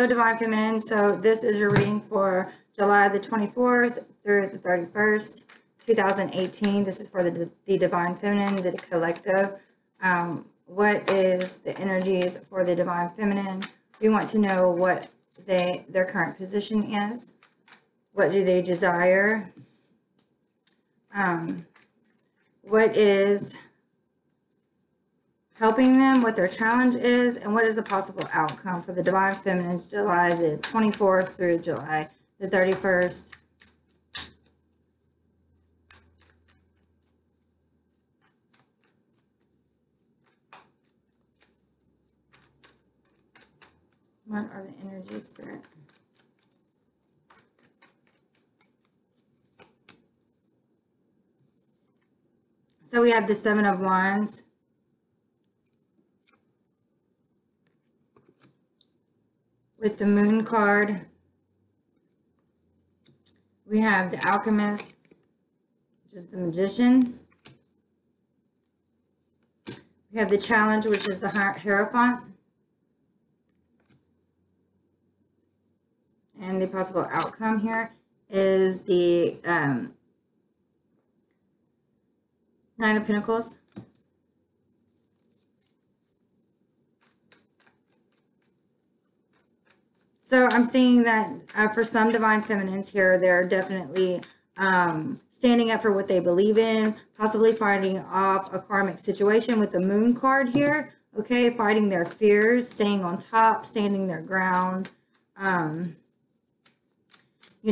Hello, Divine Feminine. So this is your reading for July the 24th through the 31st, 2018. This is for the Divine Feminine, the collective. What is the energies for the Divine Feminine? We want to know what their current position is. What do they desire? What is helping them, what their challenge is, and what is the possible outcome for the Divine Feminines, July the 24th through July the 31st. What are the energies, Spirit? So we have the Seven of Wands. With the Moon card, we have the Alchemist, which is the Magician. We have the Challenge, which is the Hierophant. And the possible outcome here is the Nine of Pentacles. So I'm seeing that for some Divine Feminines here, they're definitely standing up for what they believe in, possibly fighting off a karmic situation with the Moon card here. Okay, fighting their fears, staying on top, standing their ground. You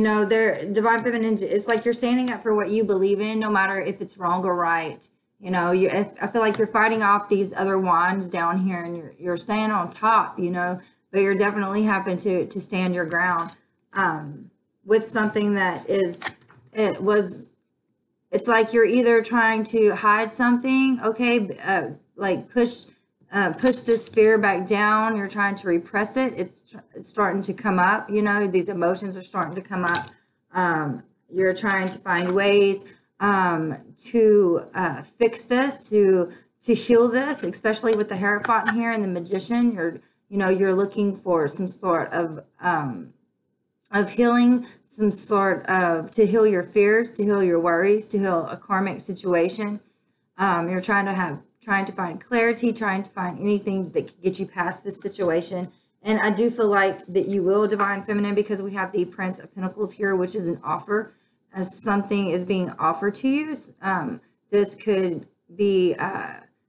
know, they're Divine Feminine. It's like you're standing up for what you believe in, no matter if it's wrong or right. You know, I feel like you're fighting off these other wands down here, and you're staying on top. You know. But you're definitely having to stand your ground with something that it's like you're either trying to hide something, okay, like push this fear back down. You're trying to repress it. It's starting to come up. You know, these emotions are starting to come up. You're trying to find ways to fix this, to heal this, especially with the Hierophant here and the Magician. You're looking for some sort of healing, some sort of to heal your fears, to heal your worries, to heal a karmic situation. You're trying to find clarity, trying to find anything that can get you past this situation. And I do feel like that you will, Divine Feminine, because we have the Prince of Pentacles here, which is an offer, as something is being offered to you. This could be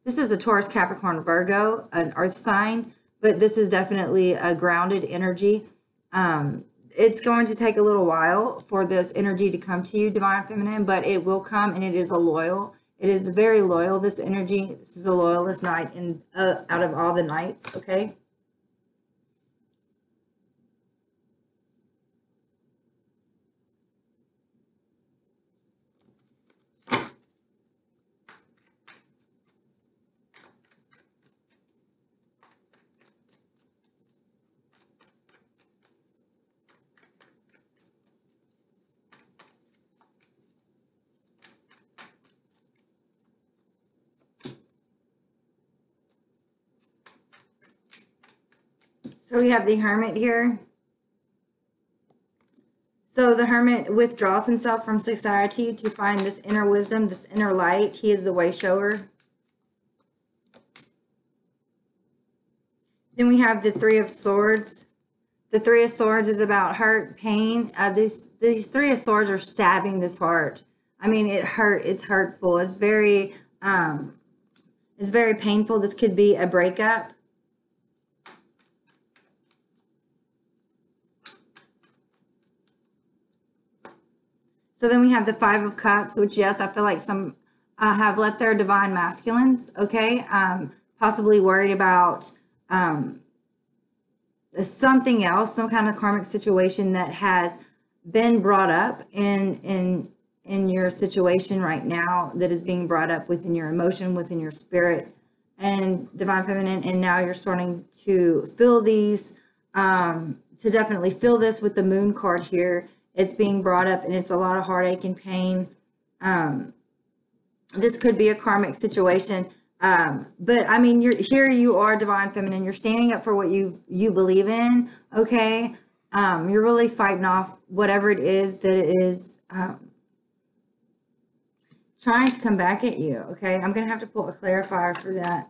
this is a Taurus, Capricorn, Virgo, an earth sign. But this is definitely a grounded energy. It's going to take a little while for this energy to come to you, Divine Feminine, but it will come, and it is it is very loyal, this energy. This is the loyalest night out of all the nights, okay? So we have the Hermit here. So the Hermit withdraws himself from society to find this inner wisdom, this inner light. He is the way shower. Then we have the Three of Swords. The Three of Swords is about hurt, pain. These Three of Swords are stabbing this heart. I mean, it's hurtful. It's very painful. This could be a breakup. So then we have the Five of Cups, which, yes, I feel like some have left their divine masculines, okay? Possibly worried about something else, some kind of karmic situation that has been brought up in your situation right now, that is being brought up within your emotion, within your spirit, and Divine Feminine. And now you're starting to feel these, to definitely feel this with the Moon card here. It's being brought up, and it's a lot of heartache and pain. This could be a karmic situation. But I mean, you are divine feminine. You're standing up for what you believe in. Okay. You're really fighting off whatever it is that it is trying to come back at you. Okay. I'm going to have to pull a clarifier for that.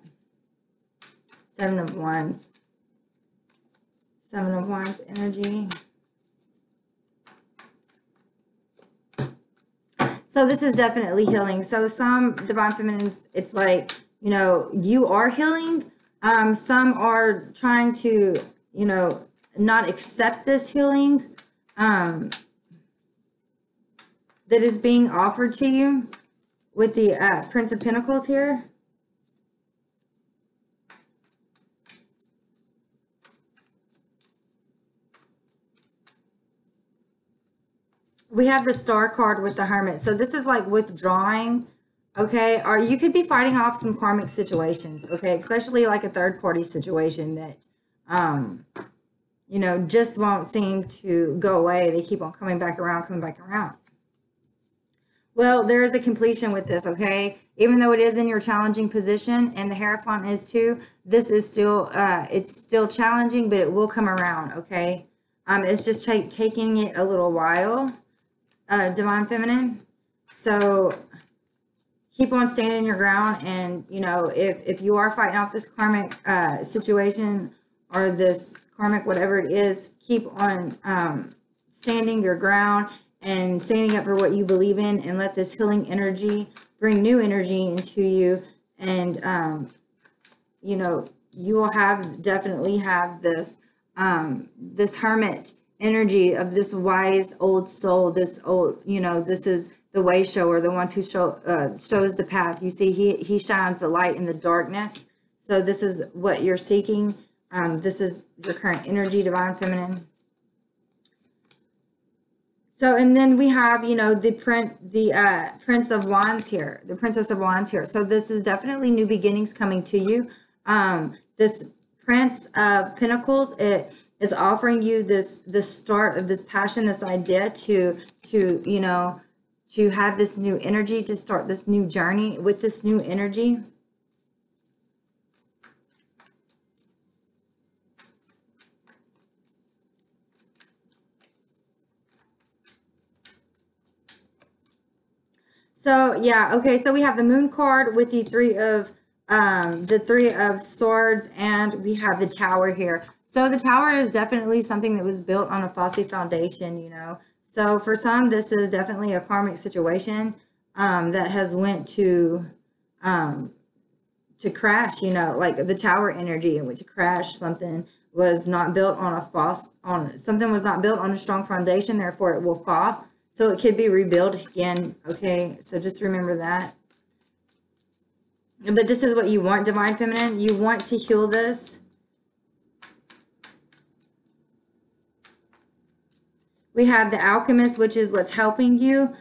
7 of Wands. 7 of Wands energy. So this is definitely healing. So some divine feminines, it's like, you know, you are healing. Some are trying to, you know, not accept this healing that is being offered to you with the Prince of Pentacles here. We have the Star card with the Hermit. So this is like withdrawing, okay? Or you could be fighting off some karmic situations, okay? Especially like a third-party situation that, you know, just won't seem to go away. They keep on coming back around, coming back around. Well, there is a completion with this, okay? Even though it is in your challenging position, and the Hierophant is too, this is still, it's still challenging, but it will come around, okay? It's just taking it a little while. Divine feminine. So keep on standing your ground, and you know, if you are fighting off this karmic situation or this karmic whatever it is, keep on standing your ground and standing up for what you believe in, and let this healing energy bring new energy into you. And you know, you will definitely have this this Hermit energy of this wise old soul, this old, you know, this is the way shower, the ones who shows the path. You see, he shines the light in the darkness. So this is what you're seeking. This is your current energy, divine feminine. So, and then we have, you know, the Prince of Wands here, the Princess of Wands here. So this is definitely new beginnings coming to you. This Prince of Pentacles, it is offering you this start of this passion, this idea to you know, to have this new energy, to start this new journey with this new energy. So yeah, okay, so we have the Moon card with the Three of Swords, and we have the Tower here. So the Tower is definitely something that was built on a Fosse foundation, you know. So for some, this is definitely a karmic situation that has went to crash, you know, like the Tower energy in which crash. Something was not built on something was not built on a strong foundation, therefore it will fall. So it could be rebuilt again, okay? So just remember that. But this is what you want, divine feminine. You want to heal this. We have the Alchemist, which is what's helping you.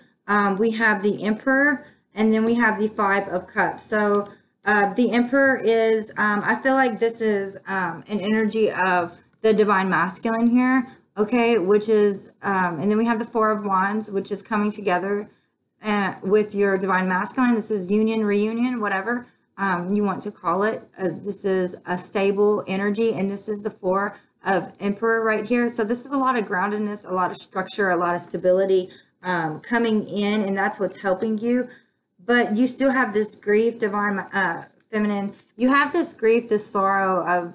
We have the Emperor, and then we have the Five of Cups. So the Emperor is, I feel like this is an energy of the divine masculine here, okay, which is, and then we have the Four of Wands, which is coming together with your divine masculine. This is union, reunion, whatever you want to call it. This is a stable energy, and this is the Four of Emperor right here. So this is a lot of groundedness, a lot of structure, a lot of stability coming in, and that's what's helping you. But you still have this grief, divine feminine. You have this grief, this sorrow of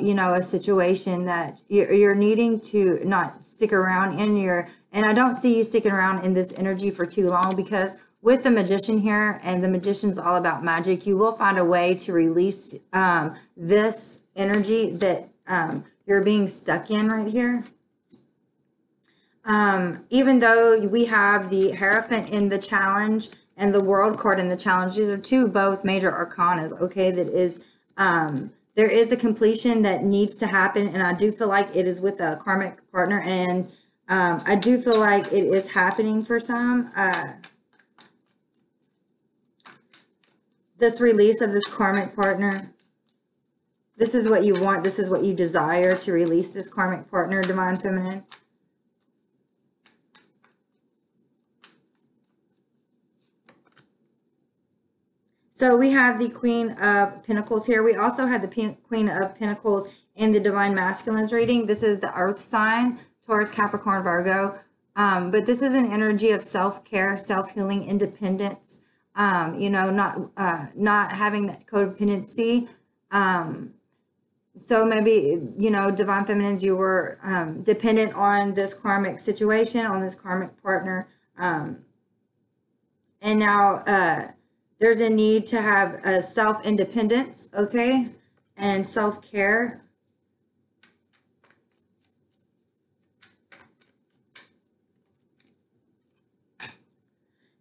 you know, a situation that you're needing to not stick around in your, and I don't see you sticking around in this energy for too long, because with the Magician here, and the Magician's all about magic, you will find a way to release this energy that you're being stuck in right here. Even though we have the Hierophant in the challenge and the World card in the challenge, these are both major arcanas, okay, that is, there is a completion that needs to happen, and I do feel like it is with a karmic partner, and I do feel like it is happening for some. This release of this karmic partner, this is what you want, this is what you desire, to release this karmic partner, divine feminine. So we have the Queen of Pentacles here. We also had the Queen of Pentacles in the Divine Masculines reading. This is the Earth sign, Taurus, Capricorn, Virgo. But this is an energy of self-care, self-healing, independence. Not having that codependency. So maybe, Divine Feminines, you were dependent on this karmic situation, on this karmic partner. And now there's a need to have a self-independence, okay, and self-care.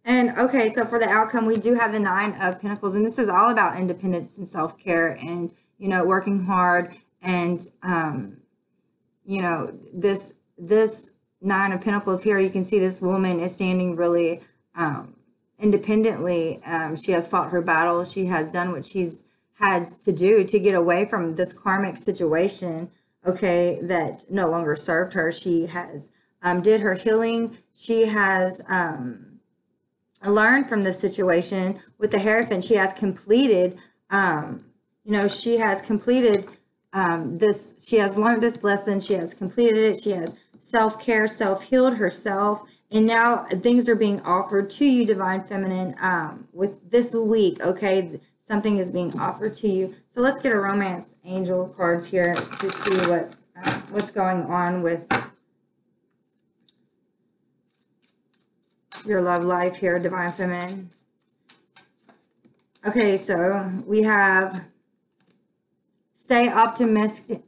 And okay, so for the outcome, we do have the Nine of Pentacles, and this is all about independence and self-care and, working hard. And, this Nine of Pentacles here, you can see this woman is standing really independently. She has fought her battle. She has done what she's had to do to get away from this karmic situation, okay, that no longer served her. She has did her healing. She has learned from this situation with the Hierophant. She has completed, she has completed this. She has learned this lesson. She has completed it. She has self-care, self-healed herself. And now things are being offered to you, Divine Feminine, with this week, okay? Something is being offered to you. So let's get a romance angel cards here to see what's going on with your love life here, Divine Feminine. Okay, so we have stay optimistic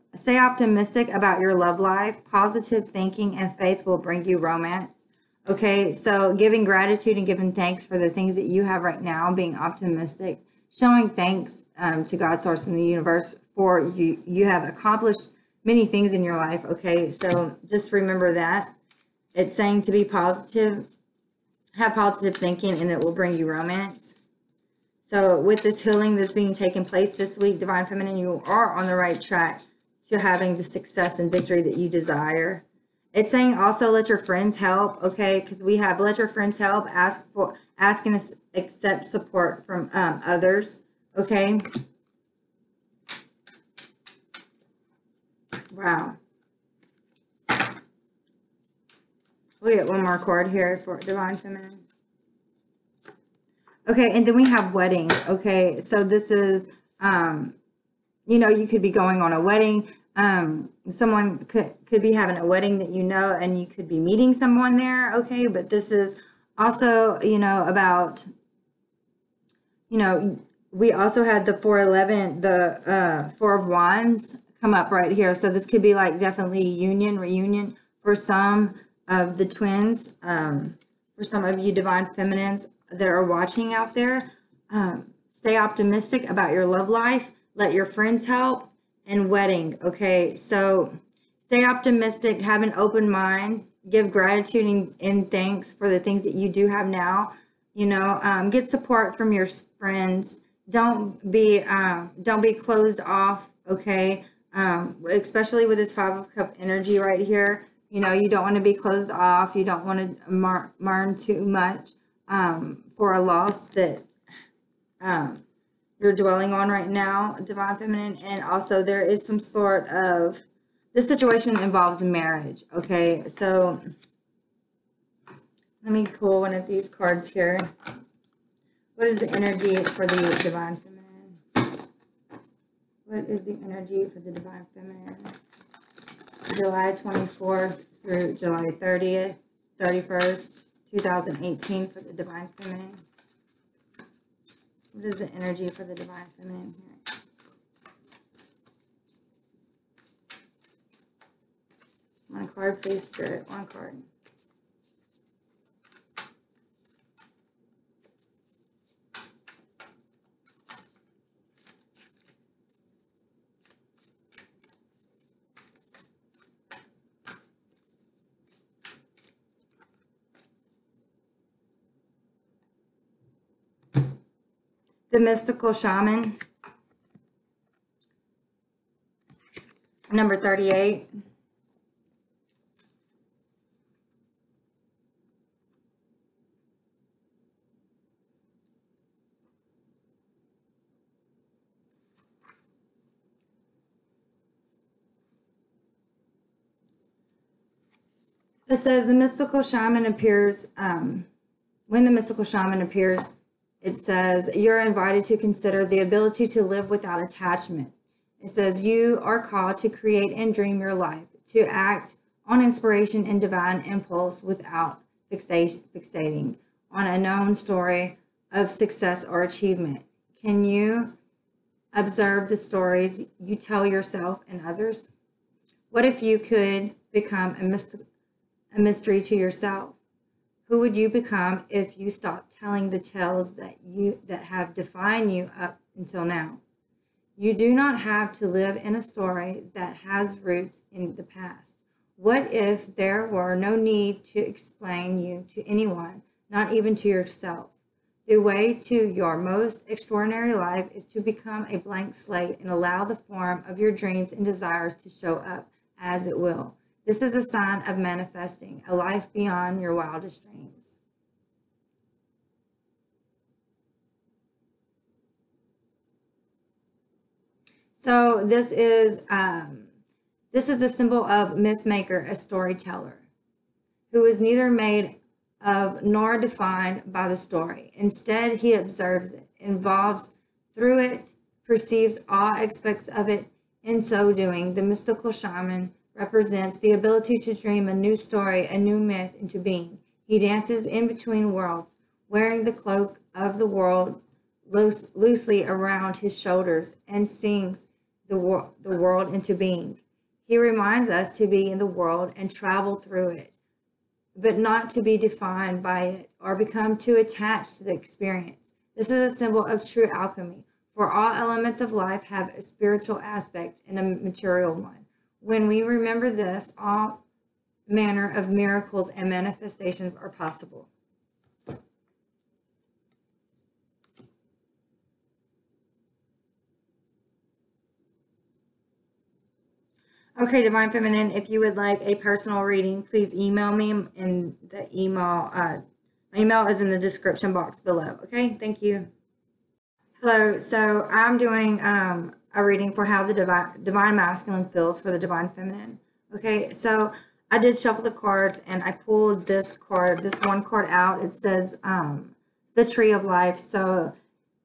about your love life. Positive thinking and faith will bring you romance. Okay, so giving gratitude and giving thanks for the things that you have right now, being optimistic, showing thanks to God, Source, and the universe for you. You have accomplished many things in your life, okay? So just remember that. It's saying to be positive, have positive thinking, and it will bring you romance. So with this healing that's being taken place this week, Divine Feminine, you are on the right track to having the success and victory that you desire. It's saying also let your friends help, okay? Because we have let your friends help, ask and accept support from others, okay? Wow. We'll get one more card here for Divine Feminine. Okay, and then we have wedding, okay? So this is, you could be going on a wedding. Someone could be having a wedding that and you could be meeting someone there, okay? But this is also, about, we also had the 411, the Four of Wands come up right here. So this could be like definitely reunion for some of the twins, for some of you Divine Feminines that are watching out there. Stay optimistic about your love life. Let your friends help. And wedding, okay? So stay optimistic, have an open mind, give gratitude and thanks for the things that you do have now. Get support from your friends. Don't be closed off, okay? Especially with this Five of Cup energy right here. You don't want to be closed off. You don't want to mourn too much for a loss that you're dwelling on right now, Divine Feminine. And also there is some sort of, this situation involves marriage, okay? So let me pull one of these cards here. What is the energy for the Divine Feminine? What is the energy for the Divine Feminine? July 24th through July 30th, 31st, 2018 for the Divine Feminine. What is the energy for the Divine Feminine here? One card, please, Spirit. One card. The Mystical Shaman, number 38. It says the mystical shaman appears, when the mystical shaman appears, it says you're invited to consider the ability to live without attachment. It says you are called to create and dream your life, to act on inspiration and divine impulse without fixating on a known story of success or achievement. Can you observe the stories you tell yourself and others? What if you could become a mystery to yourself? Who would you become if you stopped telling the tales that have defined you up until now? You do not have to live in a story that has roots in the past. What if there were no need to explain you to anyone, not even to yourself? The way to your most extraordinary life is to become a blank slate and allow the form of your dreams and desires to show up as it will. This is a sign of manifesting a life beyond your wildest dreams. So this is the symbol of myth maker, a storyteller, who is neither made of nor defined by the story. Instead, he observes it, involves through it, perceives all aspects of it. In so doing, the mystical shaman represents the ability to dream a new story, a new myth into being. He dances in between worlds, wearing the cloak of the world loosely around his shoulders, and sings the world into being. He reminds us to be in the world and travel through it, but not to be defined by it or become too attached to the experience. This is a symbol of true alchemy, for all elements of life have a spiritual aspect and a material one. When we remember this, all manner of miracles and manifestations are possible. Okay, Divine Feminine, if you would like a personal reading, please email me, and the email, my email is in the description box below. Okay, thank you. Hello, so I'm doing a reading for how the divine masculine feels for the divine feminine. Okay, so I did shuffle the cards and I pulled this one card out. It says the tree of life. So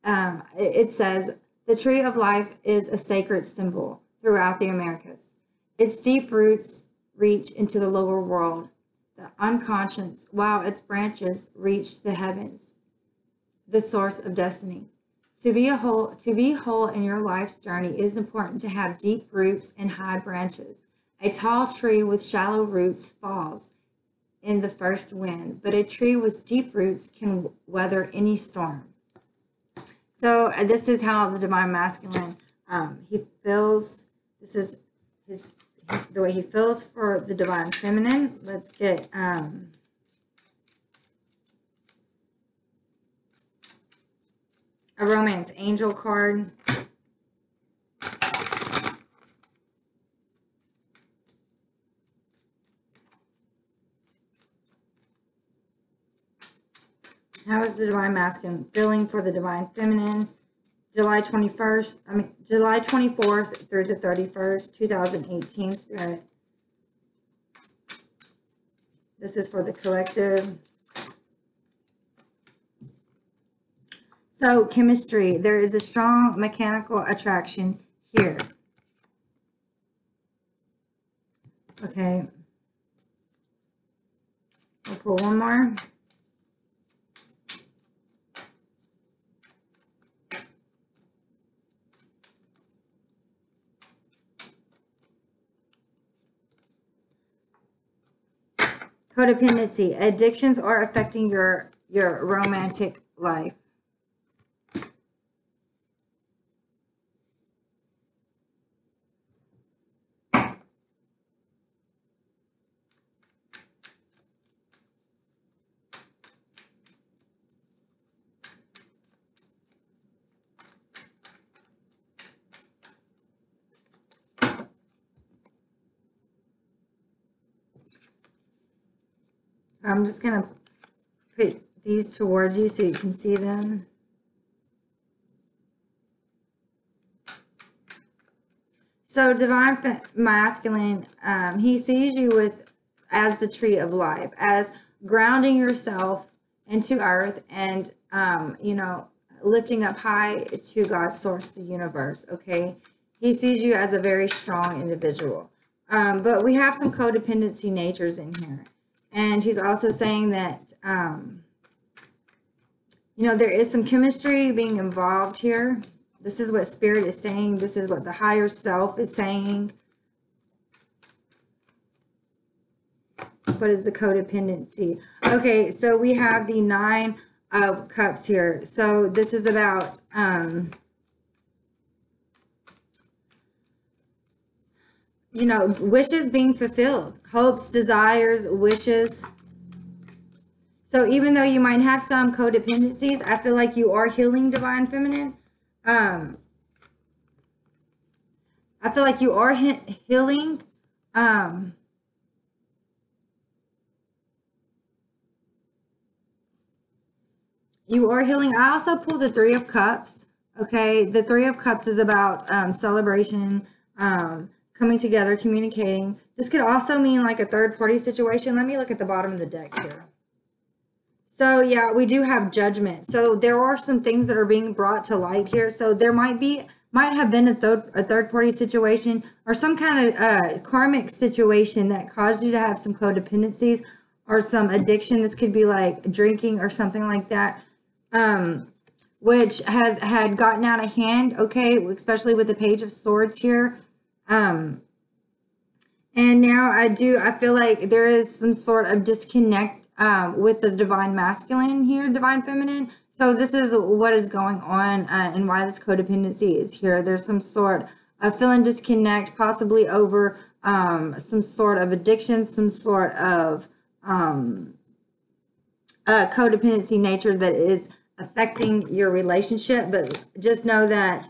it says the tree of life is a sacred symbol throughout the Americas. Its deep roots reach into the lower world, the unconscious, while its branches reach the heavens, the source of destiny. To be whole in your life's journey, it is important to have deep roots and high branches. A tall tree with shallow roots falls in the first wind, but a tree with deep roots can weather any storm. So this is how the divine masculine he feels. This is the way he feels for the divine feminine. Let's get a romance angel card. How is the divine masculine feeling for the divine feminine? July 24th through the 31st, 2018, Spirit. This is for the collective. So, chemistry. There is a strong mechanical attraction here. Okay. We'll pull one more. Codependency. Addictions are affecting your romantic life. So I'm just going to put these towards you so you can see them. So divine masculine, he sees you with as the tree of life, as grounding yourself into earth and, you know, lifting up high to God's source, the universe, okay? He sees you as a very strong individual. But we have some codependency natures in here. And he's also saying that, you know, there is some chemistry being involved here. This is what Spirit is saying. This is what the higher self is saying. What is the codependency? Okay, so we have the 9 of Cups here. So this is about you know, wishes being fulfilled, hopes, desires, wishes. So even though you might have some codependencies, I feel like you are healing, Divine Feminine. I feel like you are healing. You are healing. I also pull the 3 of Cups. Okay, the 3 of Cups is about celebration, coming together, communicating. This could also mean like a third-party situation. Let me look at the bottom of the deck here. So yeah, we do have Judgment. So there are some things that are being brought to light here. So there might have been a third-party situation or some kind of karmic situation that caused you to have some codependencies or some addiction. This could be like drinking or something like that. Which had gotten out of hand, okay, especially with the Page of Swords here. And now I feel like there is some sort of disconnect with the Divine Masculine here, Divine Feminine. So this is what is going on and why this codependency is here. There's some sort of feeling disconnect, possibly over some sort of addiction, some sort of codependency nature that is affecting your relationship. But just know that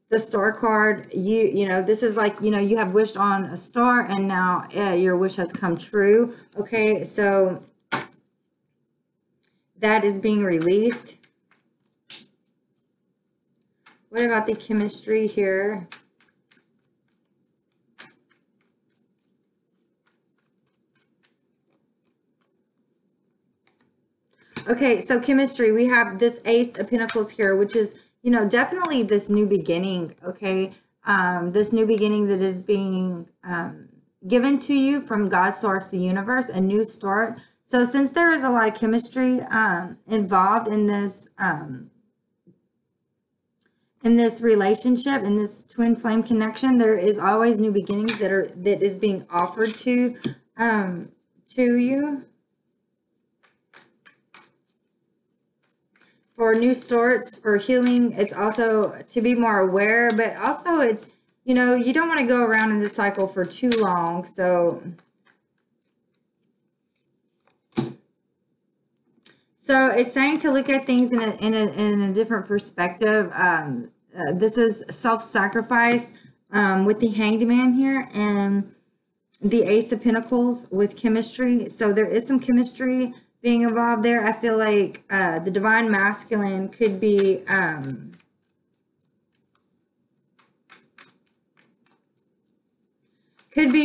the Star card, you know, this is like, you know, you have wished on a star and now your wish has come true. Okay, so that is being released. What about the chemistry here? Okay, so chemistry, we have this Ace of Pentacles here, which is, you know, definitely this new beginning, okay? This new beginning that is being given to you from God's source, the universe, a new start. So since there is a lot of chemistry involved in this relationship, in this twin flame connection, there is always new beginnings that is being offered to you. For new starts, for healing, it's also to be more aware, but also it's, you know, you don't want to go around in this cycle for too long. So it's saying to look at things in a different perspective. This is self-sacrifice with the Hanged Man here and the Ace of Pentacles with chemistry. So there is some chemistry being involved there. I feel like the Divine Masculine could be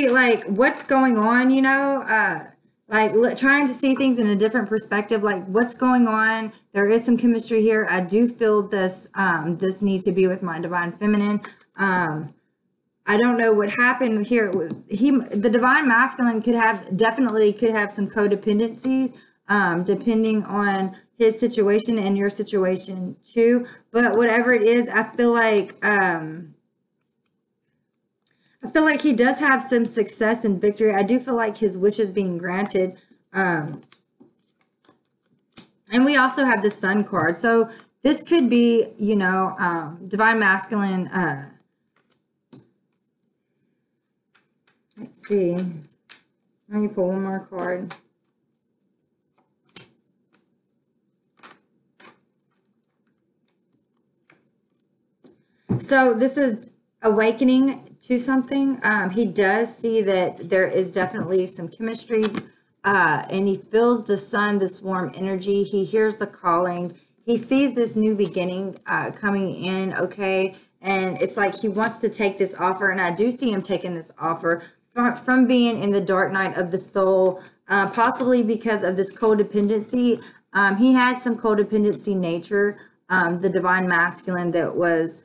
like what's going on, you know, like trying to see things in a different perspective, like what's going on. There is some chemistry here. I do feel this this needs to be with my Divine Feminine. I don't know what happened here. The Divine Masculine definitely could have some codependencies, depending on his situation and your situation too. But whatever it is, I feel like he does have some success and victory. I do feel like his wish is being granted. And we also have the Sun card. So this could be, you know, Divine Masculine. Let's see. Let me pull one more card. So this is awakening to something. He does see that there is definitely some chemistry, and he feels the sun, this warm energy. He hears the calling. He sees this new beginning coming in, okay? And it's like he wants to take this offer, and I do see him taking this offer from being in the dark night of the soul, possibly because of this codependency. He had some codependency nature, the divine masculine, that was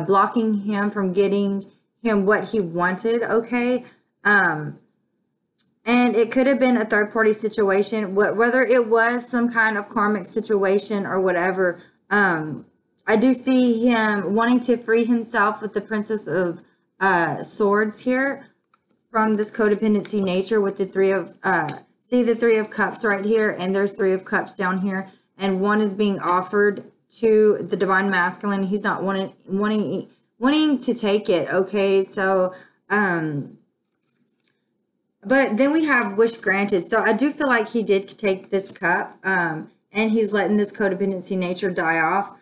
blocking him from getting him what he wanted. Okay. And it could have been a third party situation, whether it was some kind of karmic situation or whatever. I do see him wanting to free himself with the Princess of Swords here from this codependency nature with the Three of, see the Three of Cups right here, and there's Three of Cups down here, and one is being offered to the divine masculine. He's not wanting to take it. Okay, so but then we have wish granted. So I do feel like he did take this cup, and he's letting this codependency nature die off,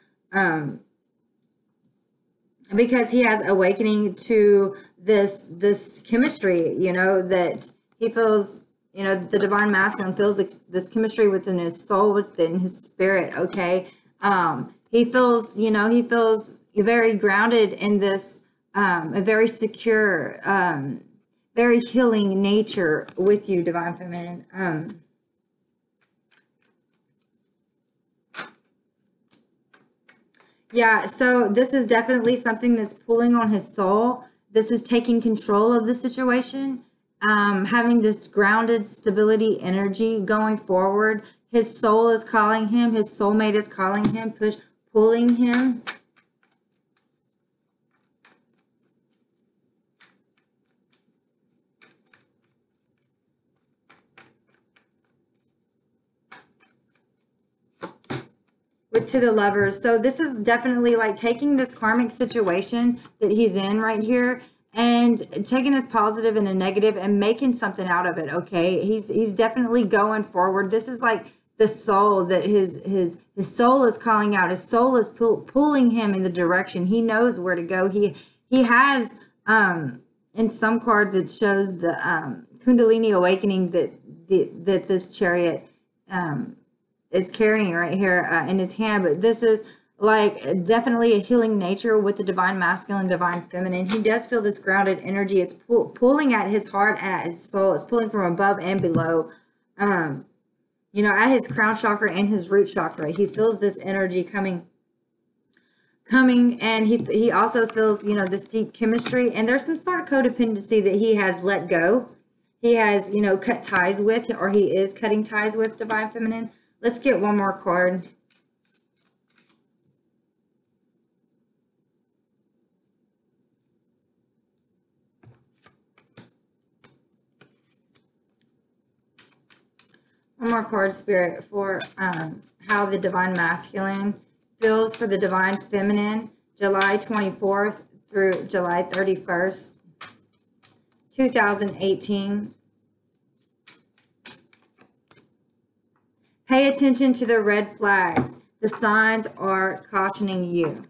because he has awakening to this chemistry, you know, that he feels, you know, the divine masculine feels this chemistry within his soul, within his spirit. Okay. He feels, you know, he feels very grounded in this, a very secure, very healing nature with you, divine feminine. Yeah, so this is definitely something that's pulling on his soul. This is taking control of the situation, having this grounded stability energy going forward. His soul is calling him. His soulmate is calling him, pulling him. To the Lovers. So this is definitely like taking this karmic situation that he's in right here and taking this positive and a negative and making something out of it. Okay, he's definitely going forward. This is like the soul that his soul is calling out. His soul is pulling him in the direction. He knows where to go. He has in some cards it shows the Kundalini awakening that this chariot is carrying right here in his hand. But this is like definitely a healing nature with the divine masculine, divine feminine. He does feel this grounded energy. It's pulling at his heart, at his soul. It's pulling from above and below, you know, at his crown chakra and his root chakra. He feels this energy coming, and he also feels, you know, this deep chemistry, and there's some sort of codependency that he has let go. He has, you know, cut ties with, or he is cutting ties with, divine feminine. Let's get one more card. One more card, Spirit, for how the divine masculine feels for the divine feminine, July 24th through July 31st, 2018. Pay attention to the red flags. The signs are cautioning you.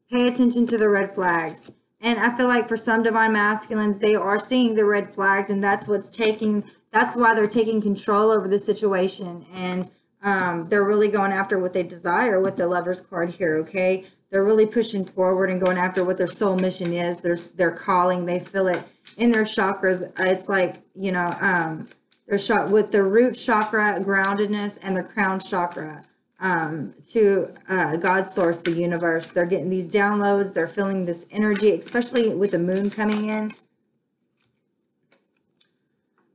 Pay attention to the red flags. And I feel like for some divine masculines, they are seeing the red flags, and that's why they're taking control over the situation. And they're really going after what they desire with the Lover's card here, okay? They're really pushing forward and going after what their soul mission is. Their calling, they feel it in their chakras. It's like, you know, they're shot with the root chakra, groundedness, and the crown chakra to God source, the universe. They're getting these downloads. They're feeling this energy, especially with the moon coming in.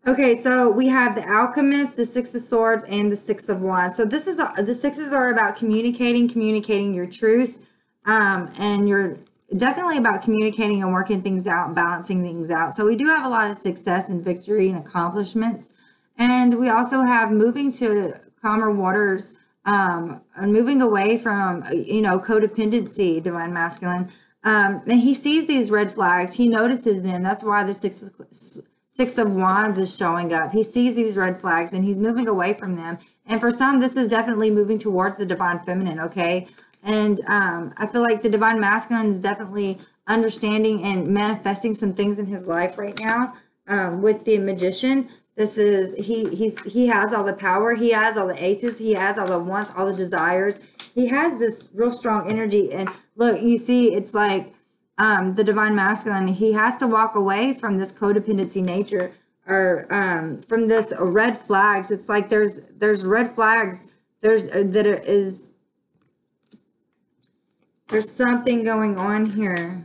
Okay, so we have the Alchemist, the Six of Swords, and the Six of Wands. So this is the sixes are about communicating your truth, and you're definitely about communicating and working things out, balancing things out. So we do have a lot of success and victory and accomplishments. And we also have moving to calmer waters, and moving away from, you know, codependency, divine masculine. And he sees these red flags. He notices them. That's why the Six of Wands is showing up. He sees these red flags and he's moving away from them. And for some, this is definitely moving towards the divine feminine, okay? And I feel like the divine masculine is definitely understanding and manifesting some things in his life right now with the Magician. This is, he has all the power. He has all the aces. He has all the wants, all the desires. He has this real strong energy. And look, you see, it's like the divine masculine, he has to walk away from this codependency nature, or from this red flags. It's like there's red flags. There's something going on here.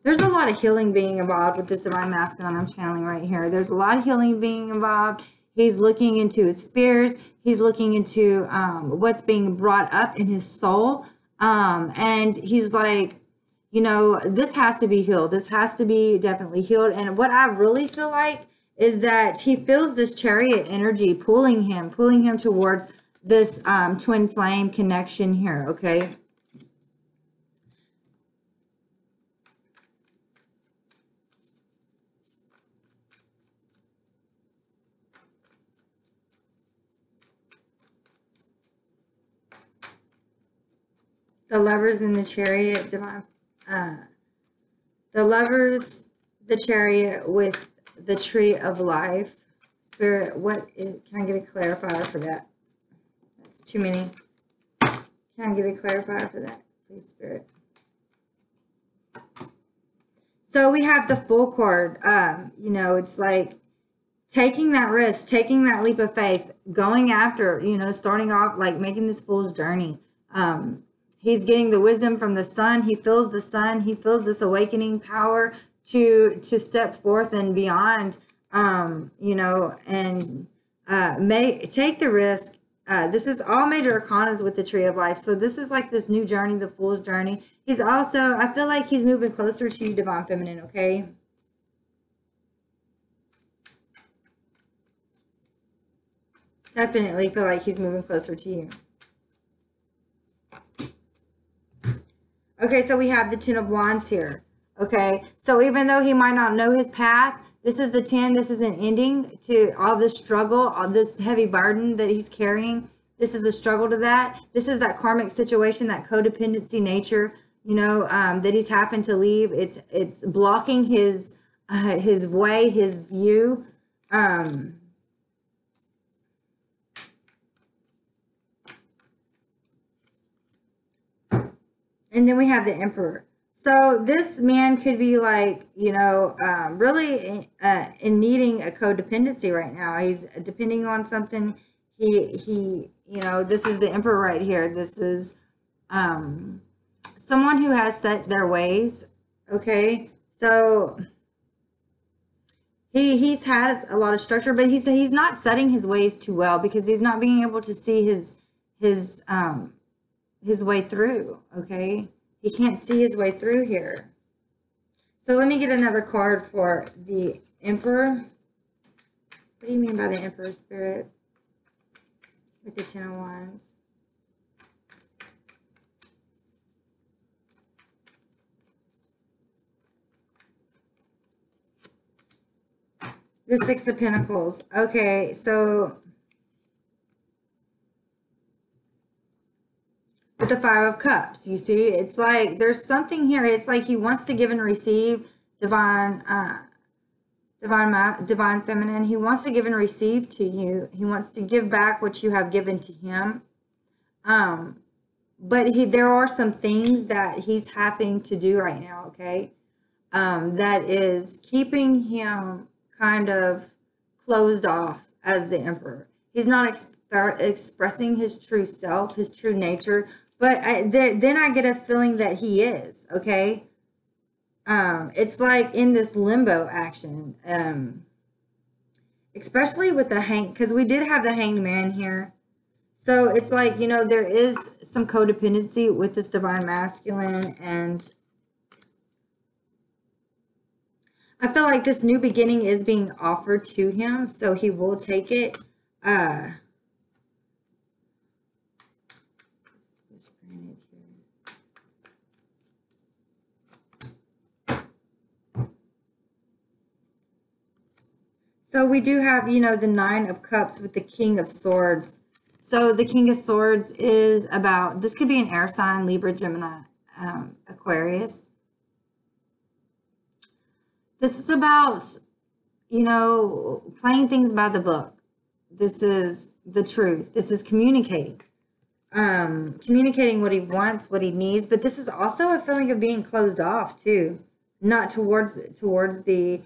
There's a lot of healing being involved with this divine masculine I'm channeling right here. There's a lot of healing being involved. He's looking into his fears. He's looking into what's being brought up in his soul. And he's like, you know, this has to be healed. This has to be definitely healed. And what I really feel like is that he feels this chariot energy pulling him towards this twin flame connection here, okay? The lovers in the chariot, divine, the lovers, the chariot with the tree of life. Spirit, can I get a clarifier for that? That's too many. Can I get a clarifier for that, please, Spirit? So we have the full card. You know, it's like taking that risk, taking that leap of faith, going after, you know, starting off, like making this fool's journey. He's getting the wisdom from the sun. He feels the sun. He feels this awakening power to step forth and beyond, you know, and take the risk. This is all major arcanas with the tree of life. So this is like this new journey, the fool's journey. He's also, I feel like he's moving closer to you, divine feminine, okay? Definitely feel like he's moving closer to you. Okay, so we have the 10 of Wands here. Okay, so even though he might not know his path, this is the 10. This is an ending to all this struggle, all this heavy burden that he's carrying. This is the struggle to that. This is that karmic situation, that codependency nature, you know, that he's having to leave. It's blocking his way, his view. And then we have the Emperor. So this man could be like, you know, really in needing a codependency right now. He's depending on something. He, you know, this is the Emperor right here. This is someone who has set their ways. Okay, so he's had a lot of structure, but he's not setting his ways too well because he's not being able to see his way through. Okay, he can't see his way through here. So let me get another card for the Emperor. What do you mean by the Emperor, Spirit, with the 10 of Wands? The 6 of Pentacles. Okay, so with the 5 of Cups, you see, it's like there's something here. It's like he wants to give and receive, divine feminine. He wants to give and receive to you. He wants to give back what you have given to him. But there are some things that he's having to do right now, okay? That is keeping him kind of closed off as the Emperor. He's not expressing his true self, his true nature. But then I get a feeling that he is, okay? It's like in this limbo action, especially with the because we did have the Hanged Man here. So it's like, you know, there is some codependency with this divine masculine, and I feel like this new beginning is being offered to him, so he will take it. So we do have, you know, the 9 of Cups with the King of Swords. So the King of Swords is about, this could be an air sign, Libra, Gemini, Aquarius. This is about, you know, playing things by the book. This is the truth. This is communicating. Communicating what he wants, what he needs, but this is also a feeling of being closed off too, not towards the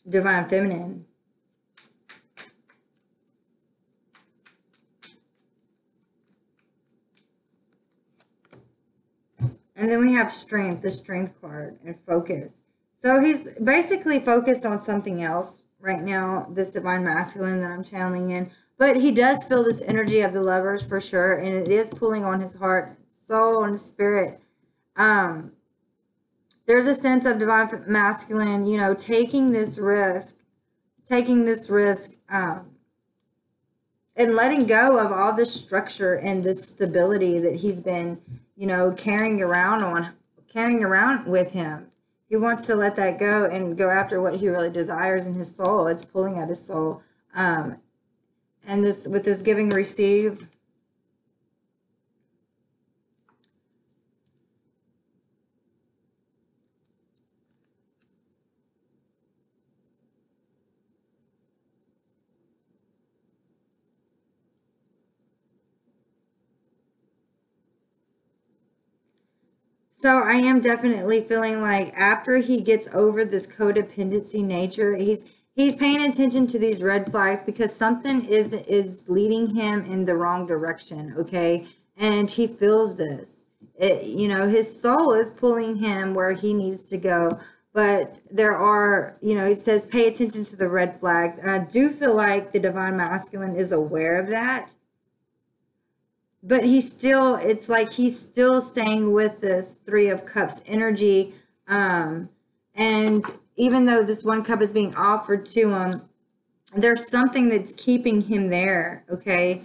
divine feminine. And then we have strength, the strength card, and focus. So he's basically focused on something else right now, this divine masculine that I'm channeling in. But he does feel this energy of the lovers for sure, and it is pulling on his heart, soul, and spirit. There's a sense of divine masculine, you know, taking this risk, and letting go of all this structure and this stability that he's been, you know, carrying around with him. He wants to let that go and go after what he really desires in his soul. It's pulling at his soul. And this, with this giving, receive. So I am definitely feeling like after he gets over this codependency nature, he's paying attention to these red flags because something is leading him in the wrong direction, okay? And he feels this. You know, his soul is pulling him where he needs to go. But there are, you know, it says pay attention to the red flags. And I do feel like the divine masculine is aware of that. But it's like he's still staying with this Three of Cups energy. And even though this one cup is being offered to him, there's something that's keeping him there, okay?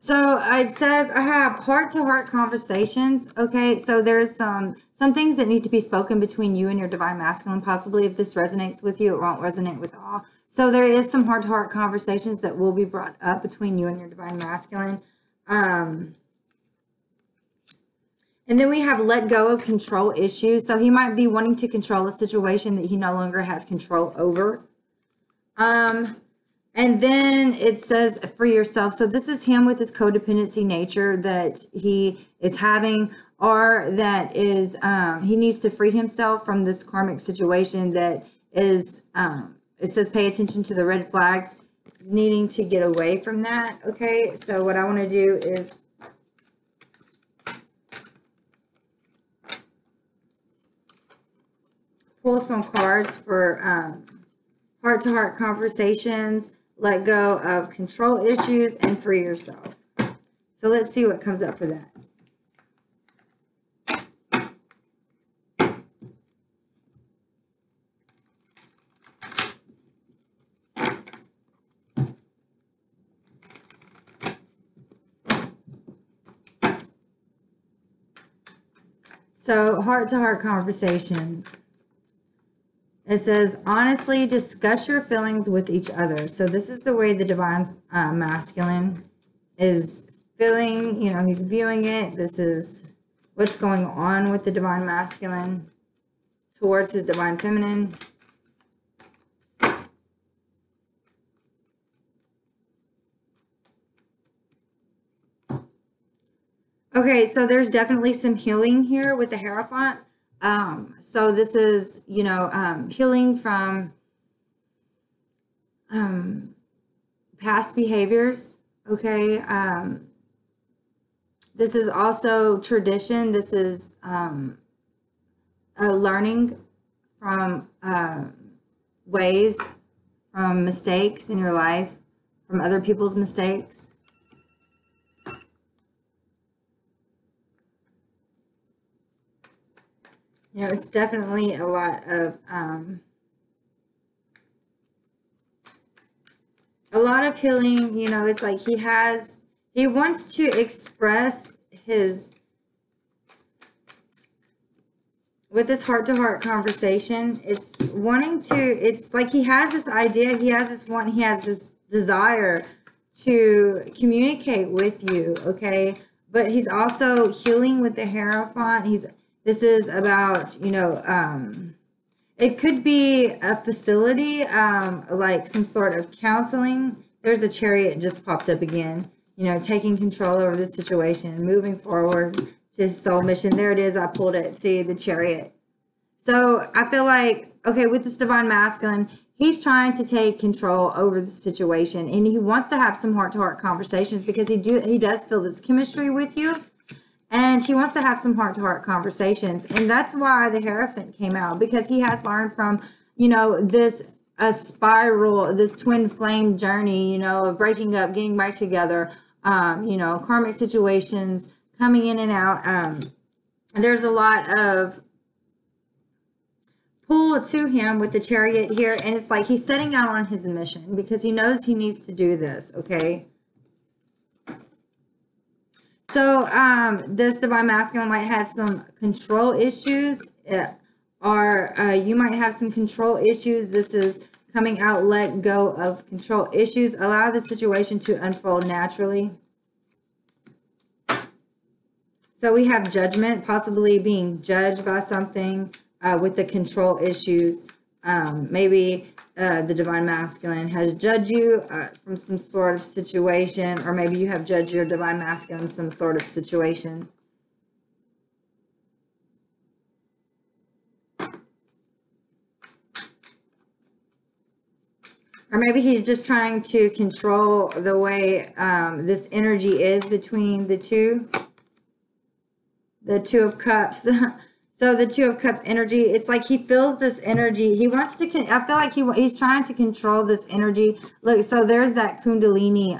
So it says I have heart-to-heart conversations. Okay, so there's some things that need to be spoken between you and your divine masculine. Possibly, if this resonates with you, it won't resonate with all. So there is some heart-to-heart conversations that will be brought up between you and your divine masculine. And then we have let go of control issues. So he might be wanting to control a situation that he no longer has control over. And then it says for yourself. So this is him with his codependency nature that he is having, or that is, he needs to free himself from this karmic situation that is, it says pay attention to the red flags, needing to get away from that. Okay, so what I want to do is pull some cards for heart-to-heart conversations, let go of control issues, and free yourself. So let's see what comes up for that. So heart-to-heart conversations. It says, honestly discuss your feelings with each other. So this is the way the divine masculine is feeling. You know, he's viewing it. This is what's going on with the divine masculine towards his divine feminine. Okay, so there's definitely some healing here with the Hierophant. So this is, you know, healing from past behaviors, okay? This is also tradition. This is learning from ways, from mistakes in your life, from other people's mistakes. You know, it's definitely a lot of healing. You know, it's like he wants to express his with this heart-to-heart conversation, it's wanting to, it's like he has this idea, he has this want, he has this desire to communicate with you, okay? But he's also healing with the Hierophant. This is about, you know, it could be a facility, like some sort of counseling. There's a Chariot just popped up again, you know, taking control over the situation, moving forward to his soul mission. There it is. I pulled it. See, the Chariot. So I feel like, okay, with this Divine Masculine, he's trying to take control over the situation, and he wants to have some heart-to-heart conversations because he does feel this chemistry with you, and he wants to have some heart-to-heart conversations. And that's why the Hierophant came out, because he has learned from, you know, this a spiral, this twin flame journey, you know, of breaking up, getting back together, you know, karmic situations, coming in and out. There's a lot of pull to him with the Chariot here, and it's like he's setting out on his mission because he knows he needs to do this, okay? So this Divine Masculine might have some control issues, or you might have some control issues. This is coming out, let go of control issues, allow the situation to unfold naturally. So we have judgment, possibly being judged by something with the control issues. Maybe the Divine Masculine has judged you from some sort of situation, or maybe you have judged your Divine Masculine in some sort of situation. Or maybe he's just trying to control the way this energy is between the two. The Two of Cups. So the Two of Cups energy, it's like he feels this energy. He wants to, I feel like he's trying to control this energy. Look, so there's that Kundalini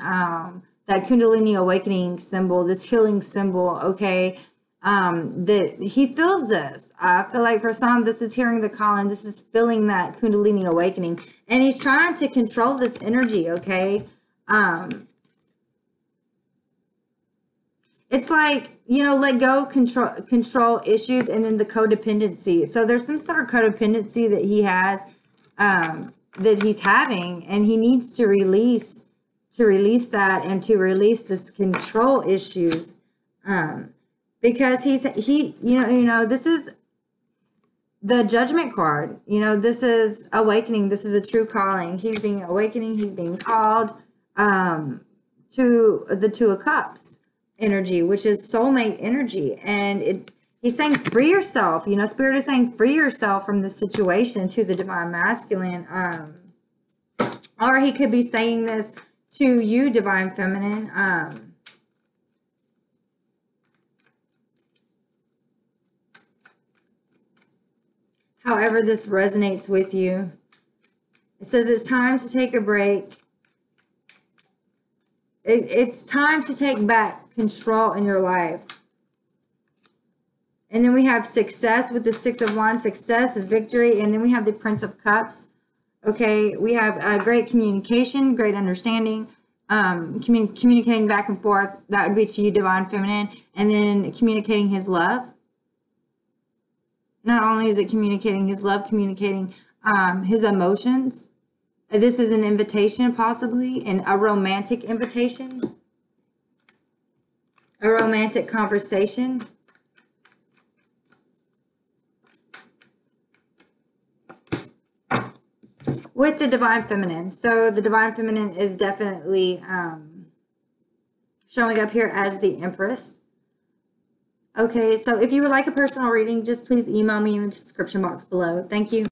awakening symbol, this healing symbol, okay? That he feels this. I feel like for some, this is hearing the calling. This is feeling that Kundalini awakening. And he's trying to control this energy, okay? It's like, you know, let go, control issues, and then the codependency. So there's some sort of codependency that he has, that he's having, and he needs to release that, and to release this control issues, because you know, this is the Judgment card. You know, this is awakening. This is a true calling. He's being awakening. He's being called to the Two of Cups energy, which is soulmate energy. And he's saying free yourself. You know, Spirit is saying free yourself from the situation to the Divine Masculine. Or he could be saying this to you, Divine Feminine. However this resonates with you. It says it's time to take a break. It's time to take back control in your life. And then we have success with the Six of Wands, success, victory. And then we have the Prince of Cups. Okay, we have great communication, great understanding, communicating back and forth. That would be to you, Divine Feminine. And then communicating his love. Not only is it communicating his love, communicating his emotions. This is an invitation, possibly, and a romantic invitation. A romantic conversation. With the Divine Feminine. So the Divine Feminine is definitely showing up here as the Empress. Okay, so if you would like a personal reading, just please email me in the description box below. Thank you.